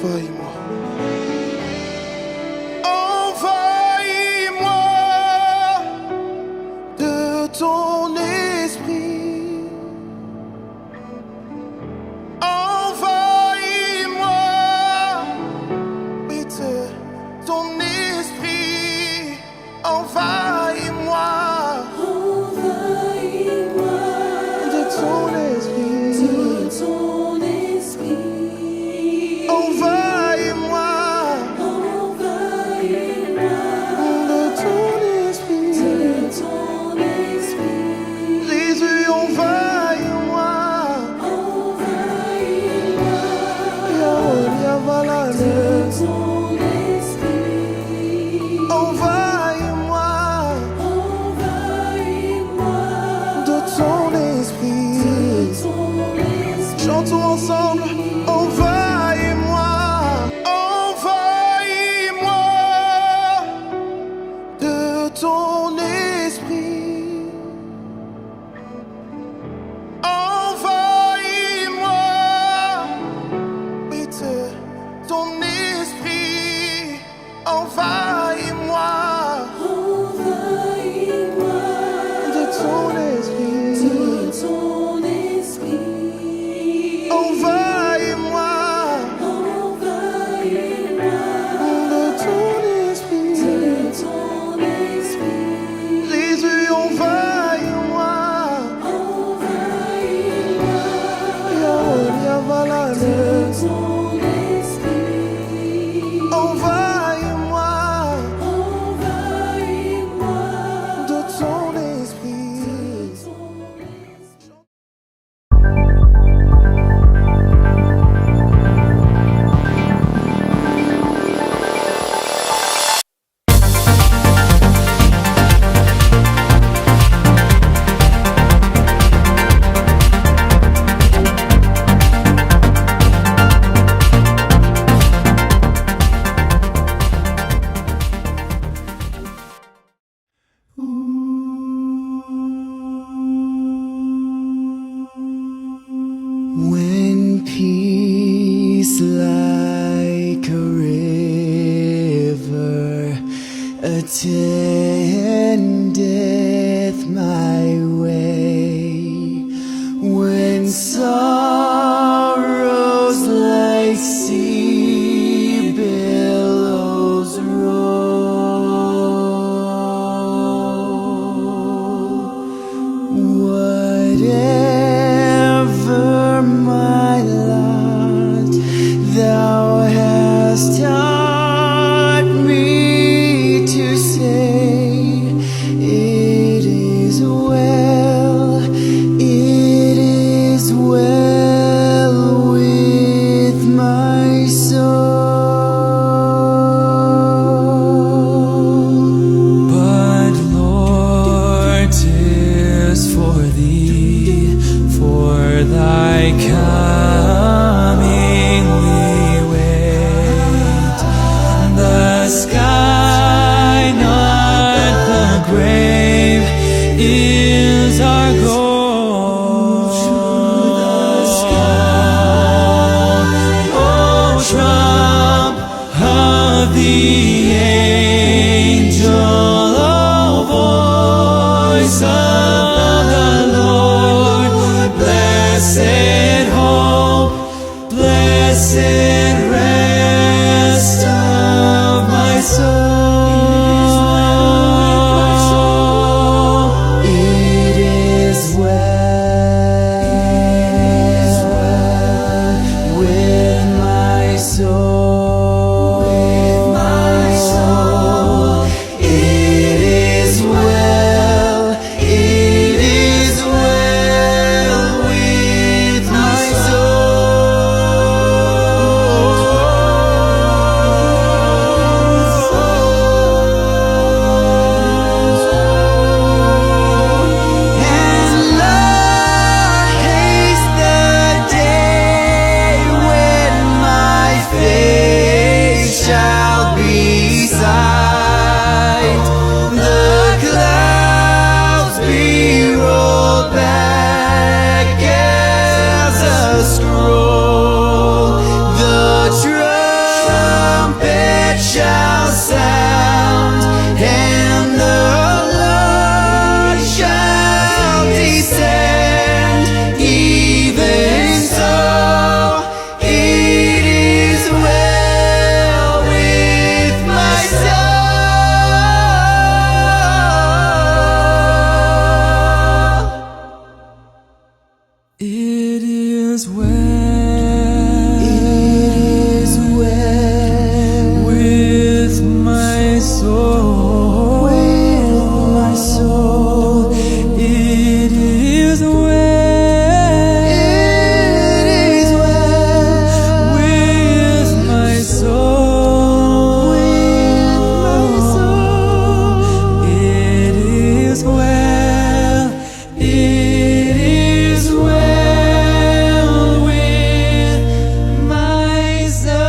envahis-moi. Envahis-moi de ton esprit. Envahis-moi, oui, de ton esprit. Envahis-moi. Envahis-moi de ton esprit. Envahis-moi. Envahis-moi de ton esprit. Jésus, envahis-moi. Envahis-moi Yahweh, Yavalane. de ton esprit. Envahis-moi Envahis-moi de ton esprit. Chantons ensemble. Envahis-moi. Envahis-moi de ton esprit. Envahis-moi, oui, de ton esprit. Envahis-moi Envahis-moi de ton esprit. Envahis-moi de ton esprit. Jésus, envahis-moi. Yahweh, Yavalane. Envahis-moi de ton esprit. When peace like a river attendeth my way, when sorrows like sea billows roll, whatever my lot, thou hast taught me to say, it is well with my soul. But Lord, 'tis for thee, for thy coming we wait. The sky, not the grave, is our goal. Oh, trump of the angel, oh, voice of the Lord, blessed hope, blessed rest of my soul. It is well with my soul. It is well with my soul. is well with my soul. with my soul. It is well. It is well With my soul. with my soul. It is well. It is well with my soul.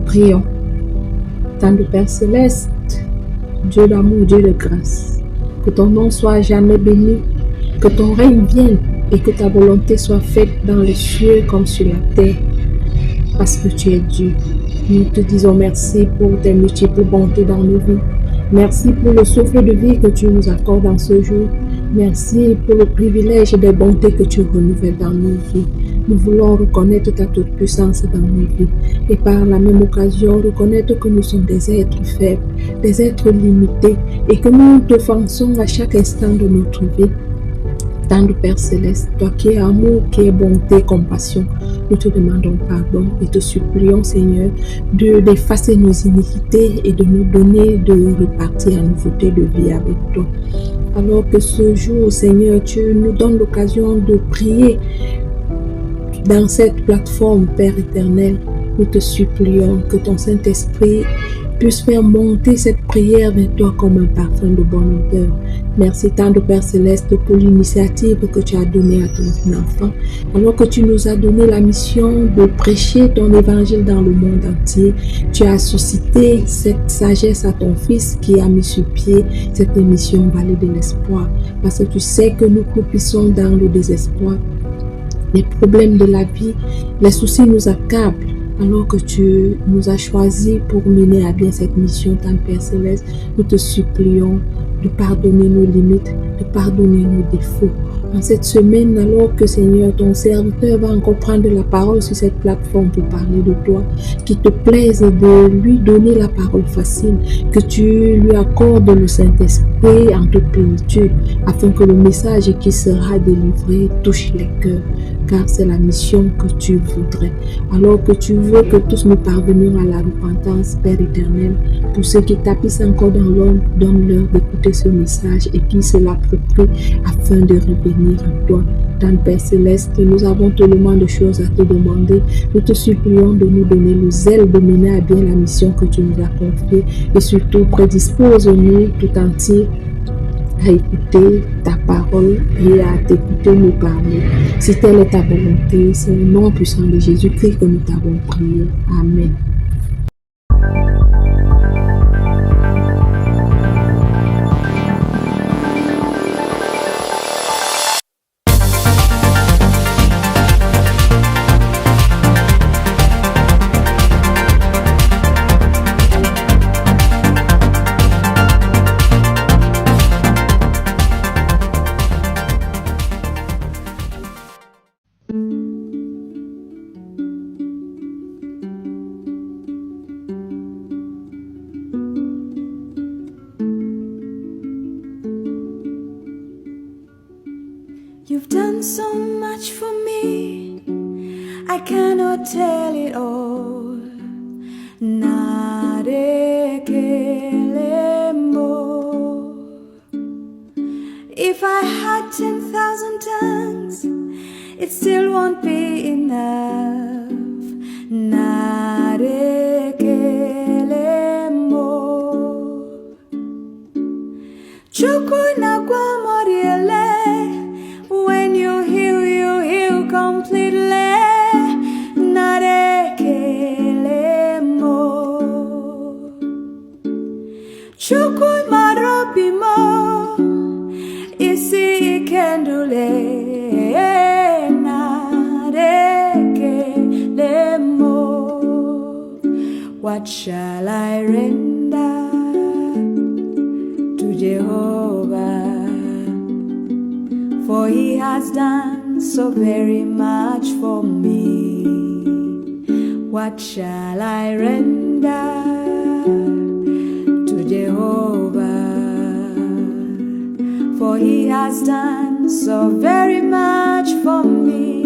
Prions. Tendre Père Céleste, Dieu d'amour, Dieu de grâce, que ton nom soit jamais béni, que ton règne vienne et que ta volonté soit faite dans les cieux comme sur la terre, parce que tu es Dieu. Nous te disons merci pour tes multiples bontés dans nos vies. Merci pour le souffle de vie que tu nous accordes en ce jour. Merci pour le privilège des bontés que tu renouvelles dans nos vies. Nous voulons reconnaître ta toute-puissance dans nos vies et par la même occasion reconnaître que nous sommes des êtres faibles, des êtres limités et que nous t'offensons à chaque instant de notre vie. Tendre Père Céleste, toi qui es amour, qui es bonté, compassion, nous te demandons pardon et te supplions, Seigneur, d'effacer nos iniquités et de nous donner de repartir en nouveauté de vie avec toi. Alors que ce jour, Seigneur, tu nous donnes l'occasion de prier dans cette plateforme, Père éternel, nous te supplions que ton Saint-Esprit puisse faire monter cette prière vers toi comme un parfum de bonne odeur. Merci tant de Père Céleste pour l'initiative que tu as donnée à ton enfant, alors que tu nous as donné la mission de prêcher ton évangile dans le monde entier. Tu as suscité cette sagesse à ton Fils qui a mis sur pied cette émission Vallée de l'Espoir, parce que tu sais que nous croupissons dans le désespoir. Les problèmes de la vie, les soucis nous accablent, alors que tu nous as choisis pour mener à bien cette mission, tant Père Céleste. Nous te supplions de pardonner nos limites, de pardonner nos défauts. En cette semaine, alors que Seigneur, ton serviteur va encore prendre la parole sur cette plateforme pour parler de toi, qu'il te plaise de lui donner la parole facile, que tu lui accordes le Saint-Esprit en toute plénitude, afin que le message qui sera délivré touche les cœurs, car c'est la mission que tu voudrais. Alors que tu veux que tous nous parvenions à la repentance, Père éternel, pour ceux qui tapissent encore dans l'ombre, donne-leur d'écouter ce message et qu'ils se l'approprient afin de revenir à toi. Dans le Père Céleste, nous avons tellement de choses à te demander. Nous te supplions de nous donner le zèle de mener à bien la mission que tu nous as confiée et surtout prédispose-nous tout entier à écouter ta parole et à t'écouter nous parler. Si telle est ta volonté, c'est au nom puissant de Jésus-Christ que nous t'avons prié. Amen. You've done so much for me, I cannot tell it all. Narekelemo. If I had 10,000 tongues, it still won't be enough. Narekelemo. Chukuna kwa moriele. When you heal completely. Narekelemo. Chukui marob What shall I render to Jehovah? For he has done so very much for me. What shall I render to Jehovah? For he has done so very much for me.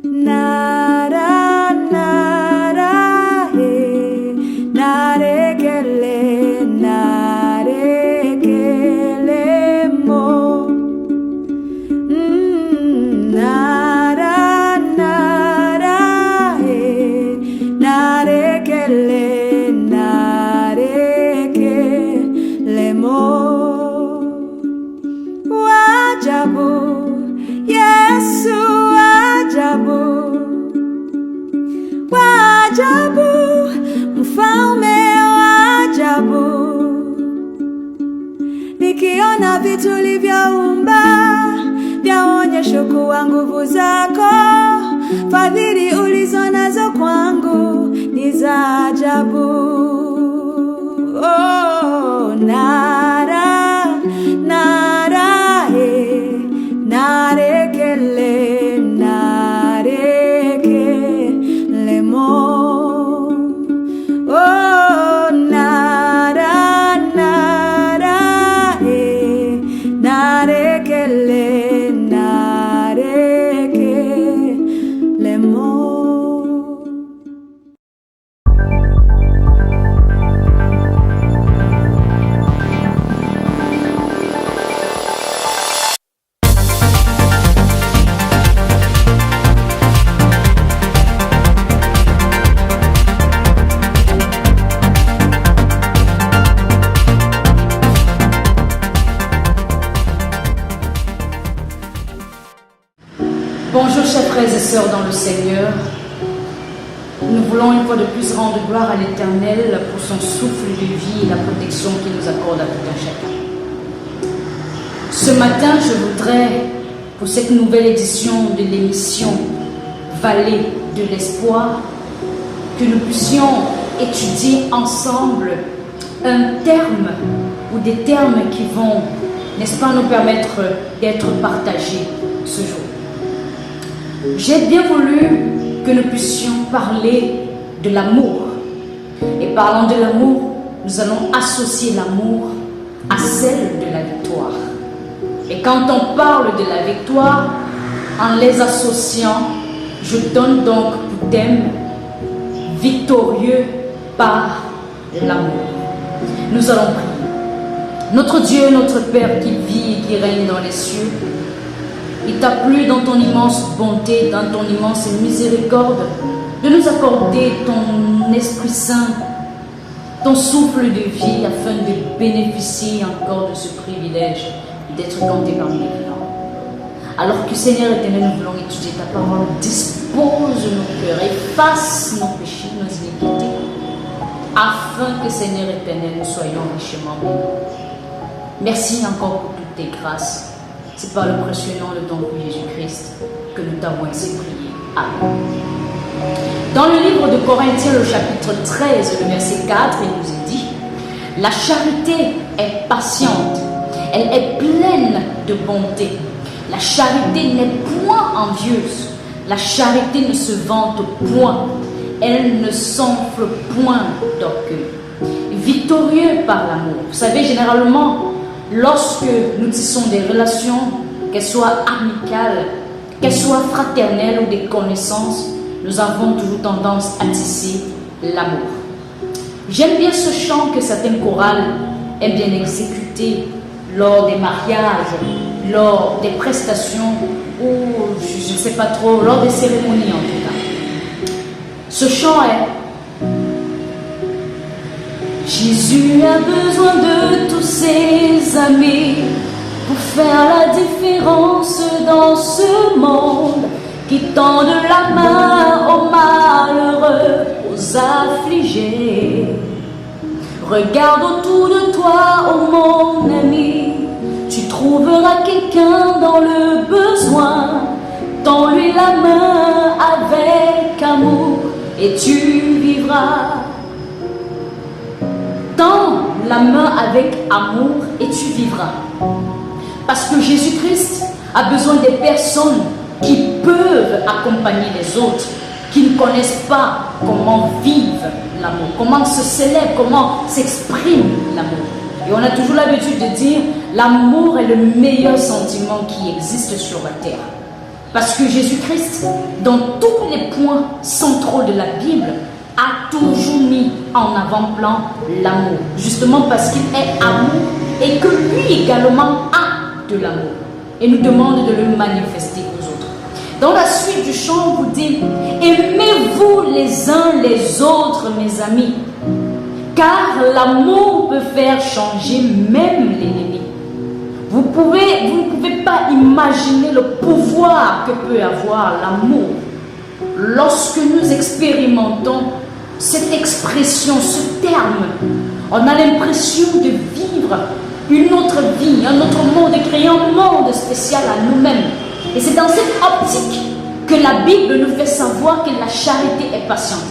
Nada, nada, hey, nada kele, nada kele mo. Nada, nada, hey, nada kele, nada kele mo. Wajabu, Yesu wajabu, wajabu, mfalme wajabu. Nikiona vitu ulivyoumba, vyaonyesha kuwa nguvu zako, fadhili ulizo nazo kwangu ni za ajabu. Oh, nara, nara, eh, nare kele, nare kele mo. Oh, nara, nara, eh, nare kele, nare kele mo. Bonjour chers frères et sœurs dans le Seigneur. Nous voulons une fois de plus rendre gloire à l'Éternel pour son souffle de vie et la protection qu'il nous accorde à tout un chacun. Ce matin, je voudrais, pour cette nouvelle édition de l'émission Vallée de l'Espoir, que nous puissions étudier ensemble un terme ou des termes qui vont, n'est-ce pas, nous permettre d'être partagés ce jour. J'ai bien voulu que nous puissions parler de l'amour. Et parlant de l'amour, nous allons associer l'amour à celle de la victoire. Et quand on parle de la victoire, en les associant, je donne donc pour thème victorieux par l'amour. Nous allons prier. Notre Dieu, notre Père qui vit et qui règne dans les cieux, il t'a plu dans ton immense bonté, dans ton immense miséricorde, de nous accorder ton Esprit Saint, ton souffle de vie, afin de bénéficier encore de ce privilège d'être compté parmi les vivants. Alors que Seigneur éternel, nous voulons étudier ta parole, dispose nos cœurs, efface nos péchés, nos iniquités, afin que Seigneur éternel, nous soyons richement bénis. Merci encore pour toutes tes grâces. C'est par le précieux nom de ton Fils Jésus-Christ que nous t'avons ainsi prié. Amen. Dans le livre de Corinthiens, le chapitre 13, le verset 4, il nous est dit: la charité est patiente, elle est pleine de bonté. La charité n'est point envieuse, la charité ne se vante point, elle ne s'enfle point d'orgueil. Victorieux par l'amour. Vous savez, généralement, lorsque nous tissons des relations, qu'elles soient amicales, qu'elles soient fraternelles ou des connaissances, nous avons toujours tendance à tisser l'amour. J'aime bien ce chant que certaines chorales aiment bien exécuter lors des mariages, lors des prestations ou, je ne sais pas trop, lors des cérémonies en tout cas. Ce chant est: Jésus a besoin de tous ses amis pour faire la différence dans ce monde, qui tendent la main aux malheureux, aux affligés. Regarde autour de toi, oh mon ami, tu trouveras la main avec amour et tu vivras. Tends la main avec amour et tu vivras. Parce que Jésus-Christ a besoin des personnes qui peuvent accompagner les autres, qui ne connaissent pas comment vivre l'amour, comment se célèbre, comment s'exprime l'amour. Et on a toujours l'habitude de dire, l'amour est le meilleur sentiment qui existe sur la terre. Parce que Jésus-Christ, dans tous les points centraux de la Bible, a toujours mis en avant-plan l'amour. Justement parce qu'il est amour et que lui également a de l'amour. Et nous demande de le manifester aux autres. Dans la suite du chant, on vous dit, aimez-vous les uns les autres, mes amis, car l'amour peut faire changer même l'ennemi. Vous ne pouvez pas imaginer le pouvoir que peut avoir l'amour lorsque nous expérimentons cette expression, ce terme. On a l'impression de vivre une autre vie, un autre monde, de créer un monde spécial à nous-mêmes. Et c'est dans cette optique que la Bible nous fait savoir que la charité est patiente.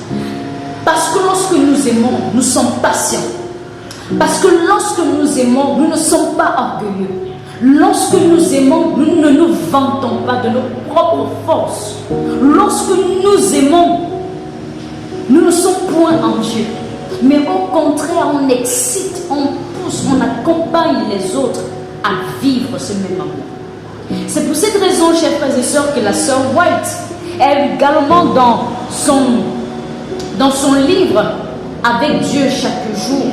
Parce que lorsque nous aimons, nous sommes patients. Parce que lorsque nous aimons, nous ne sommes pas orgueilleux. Lorsque nous aimons, nous ne nous vantons pas de nos propres forces. Lorsque nous aimons, nous ne sommes point envieux. Mais au contraire, on excite, on pousse, on accompagne les autres à vivre ce même amour. C'est pour cette raison, chers frères et sœurs, que la sœur White, elle également dans son livre « Avec Dieu chaque jour »,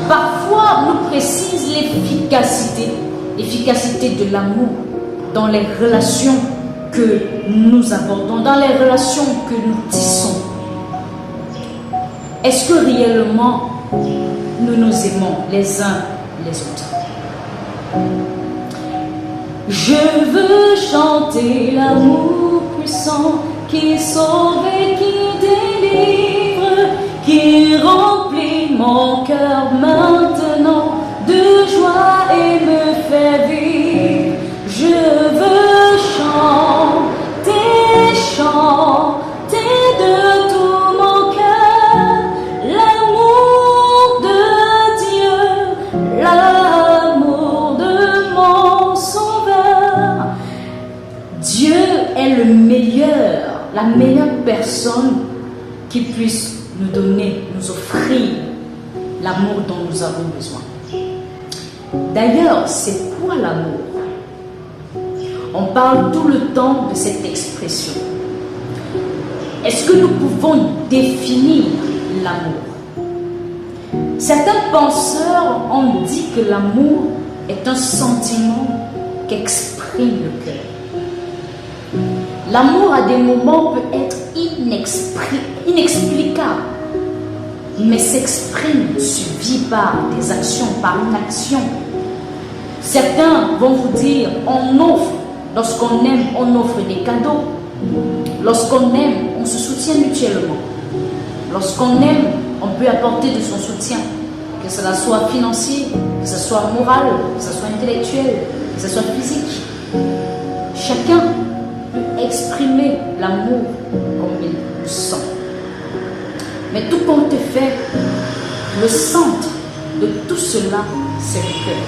parfois nous précise l'efficacité de l'amour dans les relations que nous abordons, dans les relations que nous tissons. Est-ce que réellement nous nous aimons les uns les autres? Je veux chanter l'amour puissant qui sauve et qui délivre, qui remplit mon cœur maintenant de joie et me fait vivre. Je veux chanter de tout mon cœur l'amour de Dieu, l'amour de mon Sauveur. Dieu est le meilleur, la meilleure personne qui puisse nous donner, nous offrir l'amour dont nous avons besoin. D'ailleurs, c'est quoi l'amour? On parle tout le temps de cette expression. Est-ce que nous pouvons définir l'amour? Certains penseurs ont dit que l'amour est un sentiment qu'exprime le cœur. L'amour à des moments peut être inexplicable, mais s'exprime, suivi par des actions, par une action. Certains vont vous dire, on offre, lorsqu'on aime, on offre des cadeaux. Lorsqu'on aime, on se soutient mutuellement. Lorsqu'on aime, on peut apporter de son soutien, que cela soit financier, que ce soit moral, que ce soit intellectuel, que ce soit physique. Chacun peut exprimer l'amour comme il le sent. Mais tout compte fait, le centre de tout cela, c'est le cœur.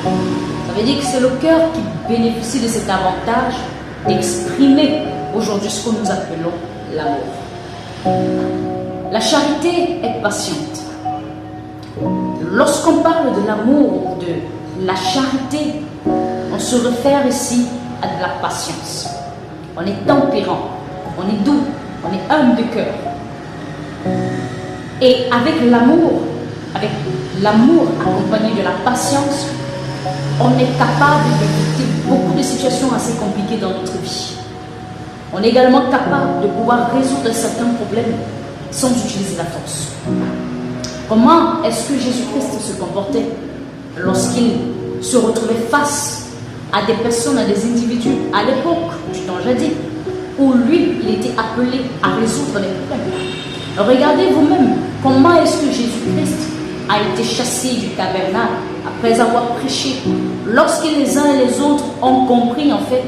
Ça veut dire que c'est le cœur qui bénéficie de cet avantage d'exprimer aujourd'hui ce que nous appelons l'amour. La charité est patiente. Lorsqu'on parle de l'amour, de la charité, on se réfère ici à de la patience. On est tempérant, on est doux, on est humble de cœur. Et avec l'amour accompagné de la patience, on est capable d'éviter beaucoup de situations assez compliquées dans notre vie. On est également capable de pouvoir résoudre certains problèmes sans utiliser la force. Comment est-ce que Jésus-Christ se comportait lorsqu'il se retrouvait face à des personnes, à des individus, à l'époque du temps jadis, où lui, il était appelé à résoudre les problèmes? Regardez vous-même comment est-ce que Jésus-Christ a été chassé du tabernacle après avoir prêché. Lorsque les uns et les autres ont compris, en fait,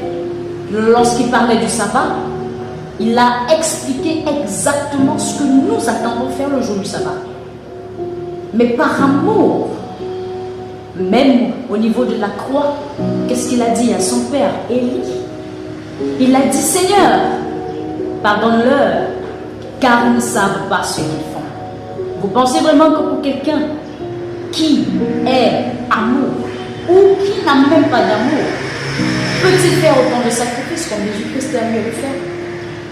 lorsqu'il parlait du sabbat, il a expliqué exactement ce que nous attendons faire le jour du sabbat. Mais par amour, même au niveau de la croix, qu'est-ce qu'il a dit à son père, Élie? Il a dit, Seigneur, pardonne-leur, car ils ne savent pas ce qu'ils font. Vous pensez vraiment que pour quelqu'un qui est amour, ou qui n'a même pas d'amour, peut-il faire autant de sacrifices comme Jésus-Christ a mieux le faire?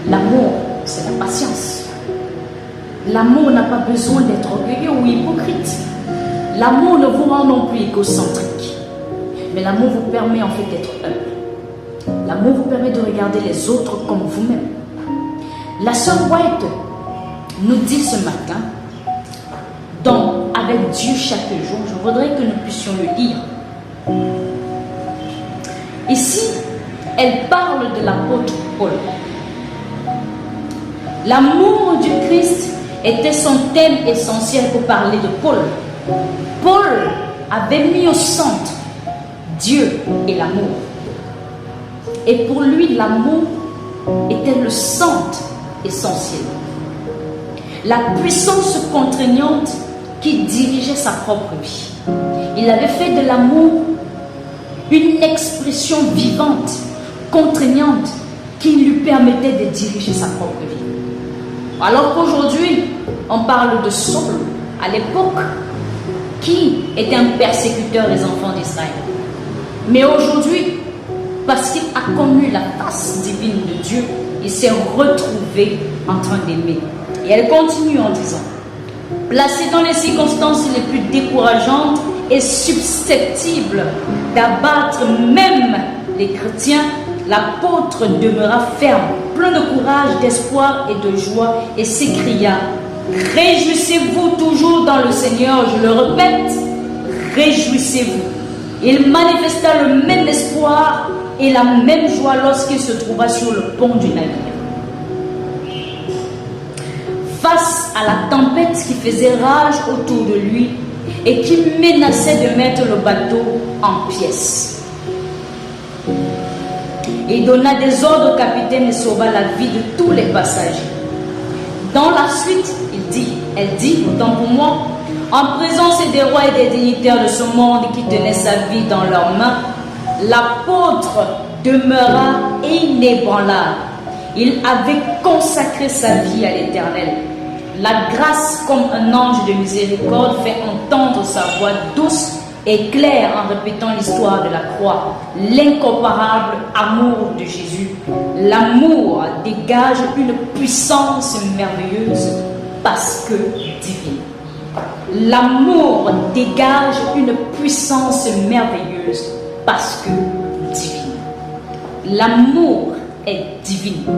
L'amour, c'est la patience. L'amour n'a pas besoin d'être orgueilleux ou hypocrite. L'amour ne vous rend non plus égocentrique. Mais l'amour vous permet en fait d'être humble. L'amour vous permet de regarder les autres comme vous-même. La sœur White nous dit ce matin, dans Avec Dieu chaque jour, je voudrais que nous puissions le lire. Ici, elle parle de l'apôtre Paul. L'amour du Christ était son thème essentiel pour parler de Paul. Paul avait mis au centre Dieu et l'amour. Et pour lui, l'amour était le centre essentiel. La puissance contraignante qui dirigeait sa propre vie. Il avait fait de l'amour une expression vivante, contraignante, qui lui permettait de diriger sa propre vie. Alors qu'aujourd'hui, on parle de Saul, à l'époque, qui était un persécuteur des enfants d'Israël. Mais aujourd'hui, parce qu'il a connu la face divine de Dieu, il s'est retrouvé en train d'aimer. Et elle continue en disant, placé dans les circonstances les plus décourageantes et susceptibles d'abattre même les chrétiens, l'apôtre demeura ferme, plein de courage, d'espoir et de joie, et s'écria, réjouissez-vous toujours dans le Seigneur, je le répète, réjouissez-vous. Il manifesta le même espoir et la même joie lorsqu'il se trouva sur le pont du navire. Face à la tempête qui faisait rage autour de lui et qui menaçait de mettre le bateau en pièces, il donna des ordres au capitaine et sauva la vie de tous les passagers. Dans la suite, elle dit, autant pour moi, en présence des rois et des dignitaires de ce monde qui tenaient sa vie dans leurs mains, l'apôtre demeura inébranlable. Il avait consacré sa vie à l'Éternel. La grâce, comme un ange de miséricorde, fait entendre sa voix douce et claire en répétant l'histoire de la croix, l'incomparable amour de Jésus. L'amour dégage une puissance merveilleuse parce que divine. L'amour dégage une puissance merveilleuse parce que divine. L'amour est divin.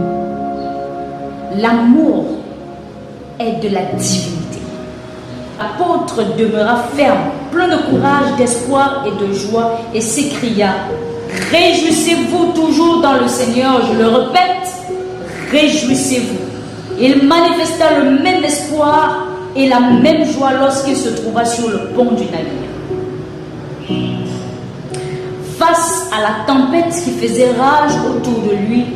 L'amour est de la divinité. L'apôtre demeura ferme, plein de courage, d'espoir et de joie, et s'écria, réjouissez-vous toujours dans le Seigneur, je le répète, réjouissez-vous. Il manifesta le même espoir et la même joie lorsqu'il se trouva sur le pont du navire. Face à la tempête qui faisait rage autour de lui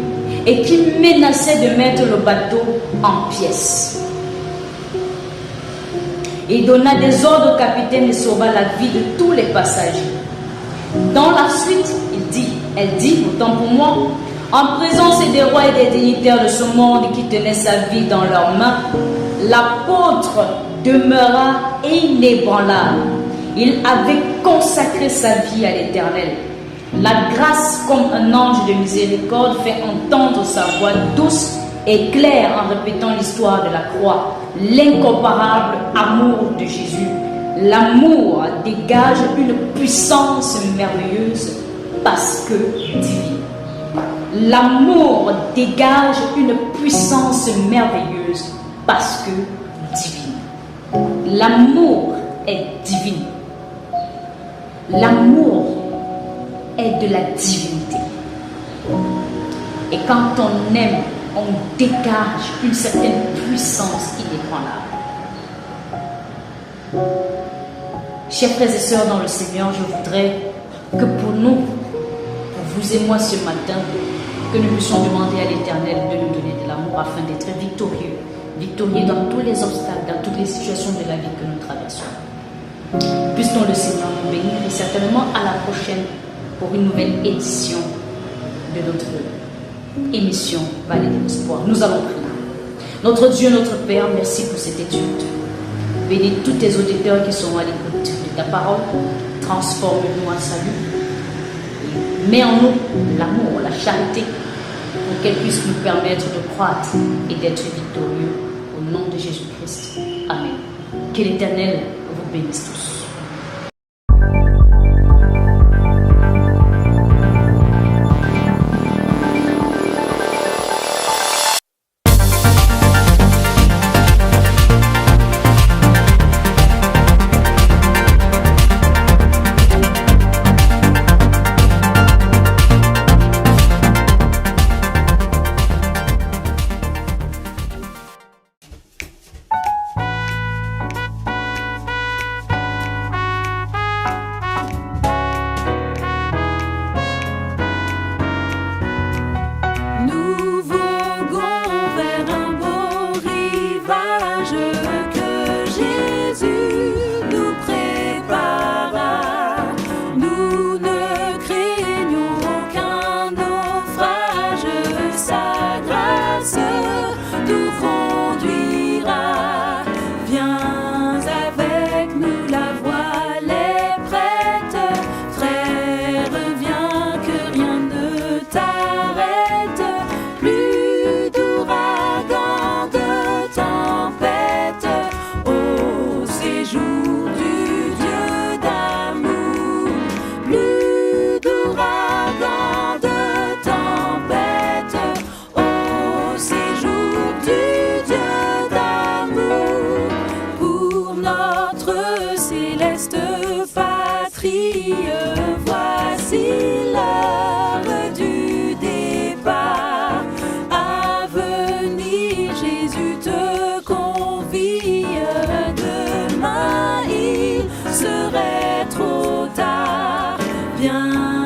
et qui menaçait de mettre le bateau en pièces, il donna des ordres au capitaine et sauva la vie de tous les passagers. Dans la suite, elle dit, autant pour moi, en présence des rois et des dignitaires de ce monde qui tenaient sa vie dans leurs mains, l'apôtre demeura inébranlable. Il avait consacré sa vie à l'Éternel. La grâce, comme un ange de miséricorde, fait entendre sa voix douce et claire en répétant l'histoire de la croix, l'incomparable amour de Jésus. L'amour dégage une puissance merveilleuse parce que divine. L'amour dégage une puissance merveilleuse parce que divine. L'amour est divin. L'amour est de la divinité. Et quand on aime, on dégage une certaine puissance inébranlable. Chers frères et sœurs dans le Seigneur, je voudrais que pour nous, pour vous et moi ce matin, que nous puissions demander à l'Éternel de nous donner de l'amour afin d'être victorieux, victorieux dans tous les obstacles, dans toutes les situations de la vie que nous traversons. Puisse-t-on le Seigneur nous bénir et certainement à la prochaine pour une nouvelle édition de notre émission Vallée de l'Espoir. Nous allons prier. Notre Dieu, notre Père, merci pour cette étude. Bénis tous tes auditeurs qui sont à l'écoute de ta parole. Transforme-nous en salut. Mets en nous l'amour, la charité, pour qu'elle puisse nous permettre de croître et d'être victorieux. Au nom de Jésus-Christ. Amen. Que l'Éternel vous bénisse tous. Demain il serait trop tard. Viens.